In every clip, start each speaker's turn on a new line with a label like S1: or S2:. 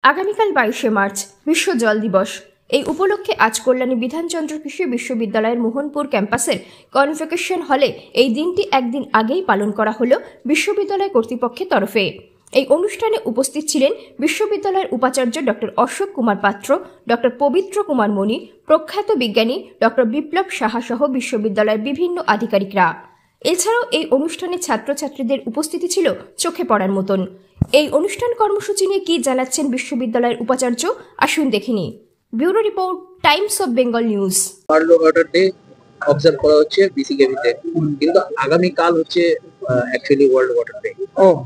S1: আগামীকাল 22শে মার্চ বিশ্ব জল দিবস। এই উপলক্ষে আজ কল্যাণী বিধানচন্দ্র কৃষি বিশ্ববিদ্যালয়ের মোহনপুর ক্যাম্পাসের কনভোকেশন হলে এই দিনটি একদিন আগেই পালন করা হলো বিশ্ববিদ্যালয় কর্তৃপক্ষের তরফে। এই অনুষ্ঠানে উপস্থিত ছিলেন বিশ্ববিদ্যালয়ের উপাচার্য ডক্টর অশোক কুমার পাত্র, ডক্টর পবিত্র কুমার মণি, প্রখ্যাত বিজ্ঞানী ডক্টর বিপ্লব সাহা সহ বিশ্ববিদ্যালয়ের বিভিন্ন আধিকারিকরা। এছাড়াও এই অনুষ্ঠানে ছাত্রছাত্রীদের উপস্থিতি ছিল চোখে পড়ার মতন। এই অনুষ্ঠান কর্মসূচি নিয়ে কি জানাচ্ছেন বিশ্ববিদ্যালয়ের উপাচার্য, আসুন দেখিনি। Bureau report, Times of Bengal news.
S2: World water day observe করা হচ্ছে বিসিকেভিতে, কিন্তু আগামী কাল হচ্ছে অ্যাকচুয়ালি ওয়ার্ল্ড ওয়াটার ডে।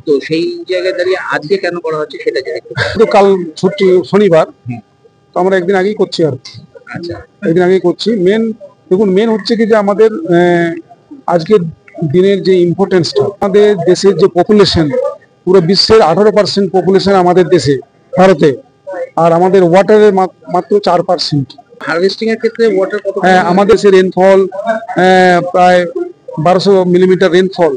S2: তো সেই জায়গায় দাঁড়িয়ে আজকে কেন করা হচ্ছে সেটা জানি।
S3: তো কাল ছুটি, শনিবার, তো আমরা একদিন আগেই করছি আর কি।
S2: আচ্ছা,
S3: একদিন আগেই করছি। মেন হচ্ছে কি যে আমাদের আজকের দিনের যে ইম্পর্টেন্সটা, আমাদের দেশের যে পপুলেশন, পুরো বিশ্বের 18% পপুলেশন আমাদের দেশে, ভারতে, আর আমাদের ওয়াটারের মাত্র 4%।
S2: হারভেস্টিং এর ক্ষেত্রে ওয়াটার কত?
S3: আমাদের দেশের রেনফল প্রায় 1200 মিলিমিটার রেনফল।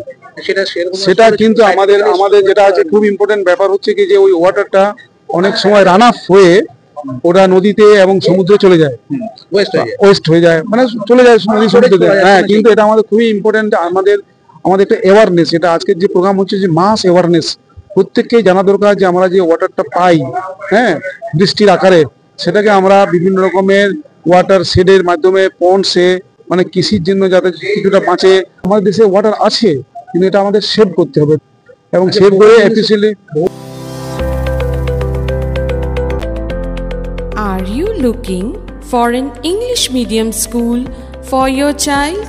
S3: সেটা কিন্তু আমাদের যেটা আছে খুব ইম্পর্টেন্ট ব্যাপার হচ্ছে কি যে ওই ওয়াটারটা অনেক সময় রান অফ হয়ে ওরা নদীতে এবং সমুদ্রে চলে যায়, ওয়েস্ট হয়ে যায়, মানে চলে যায় নদী সমুদ্রে। হ্যাঁ, কিন্তু এটা আমাদের খুবই ইম্পর্টেন্ট। আমাদের একটা অ্যাওয়ারনেস, এটা আজকের যে প্রোগ্রাম হচ্ছে যে মাস অ্যাওয়ারনেস, প্রত্যেককেই জানা দরকার যে আমরা যে ওয়াটারটা পাই, হ্যাঁ, বৃষ্টির আকারে, সেটাকে আমরা বিভিন্ন রকমের ওয়াটার শেডের মাধ্যমে, পন্ডসে, মানে কৃষির জন্য যাতে কিছুটা বাঁচে। আমাদের দেশে ওয়াটার আছে, কিন্তু এটা আমাদের সেভ করতে হবে এবং সেভ করে efficiently.
S4: Are you looking for an English medium school for your child?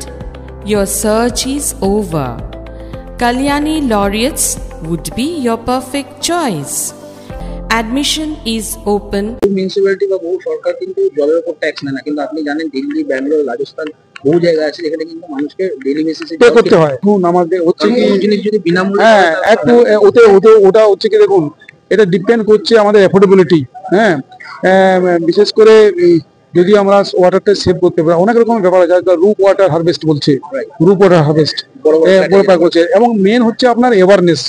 S4: Your search is over. Kalyani Laureates would be your perfect choice. Admission is open.
S2: Municipality বা বহু সরকার কিন্তু জলের উপর ট্যাক্স নেয় না, কিন্তু আপনি জানেন দিল্লি, ব্যাঙ্গালোর, রাজস্থান বহু জায়গা আছে যেখানে কিন্তু মানুষকে ডেইলি বেসিসে
S3: পে করতে হয়। এখন আমাদের হচ্ছে কি
S2: জিনিস যদি বিনামূল্যে,
S3: হ্যাঁ, একটু ওটা হচ্ছে কি, দেখুন, এটা ডিপেন্ড করছে আমাদের অ্যাফোর্ডেবিলিটি। হ্যাঁ, বিশেষ করে যদি আমরা ওয়াটারটা সেভ করতে পারি, অনেক রকম ব্যাপার আছে। রুপ ওয়াটার হারভেস্ট বলছে, রুপ ওয়াটার হারভেস্ট করছে। এবং মেন হচ্ছে আপনার অ্যাওয়ারনেস।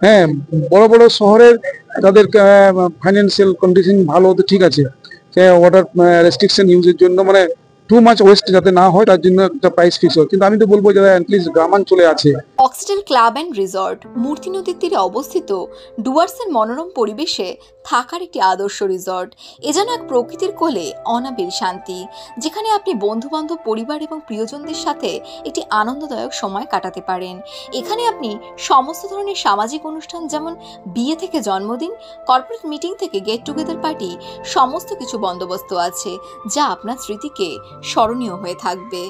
S3: হ্যাঁ, বড় বড় শহরের তাদের ফাইন্যান্সিয়াল কন্ডিশন ভালো হতে ঠিক আছে, ওয়াটার রেস্ট্রিকশন ইউজের জন্য, মানে টু মাচ ওয়েস্ট যাতে না হয় তার জন্য একটা প্রাইস ফিক্স হয়। কিন্তু আমি তো বলবো যারা অ্যাটলিস্ট গ্রামাঞ্চলে আছে।
S5: অক্সিডেল ক্লাব অ্যান্ড রিসর্ট মূর্তি নদীর তীরে অবস্থিত ডুয়ার্সের মনোরম পরিবেশে থাকার একটি আদর্শ রিসর্ট। এ যেন এক প্রকৃতির কোলে অনাবিল শান্তি, যেখানে আপনি বন্ধুবান্ধব, পরিবার এবং প্রিয়জনদের সাথে একটি আনন্দদায়ক সময় কাটাতে পারেন। এখানে আপনি সমস্ত ধরনের সামাজিক অনুষ্ঠান, যেমন বিয়ে থেকে জন্মদিন, কর্পোরেট মিটিং থেকে গেট টুগেদার পার্টি, সমস্ত কিছু বন্দোবস্ত আছে, যা আপনার স্মৃতিকে স্মরণীয় হয়ে থাকবে।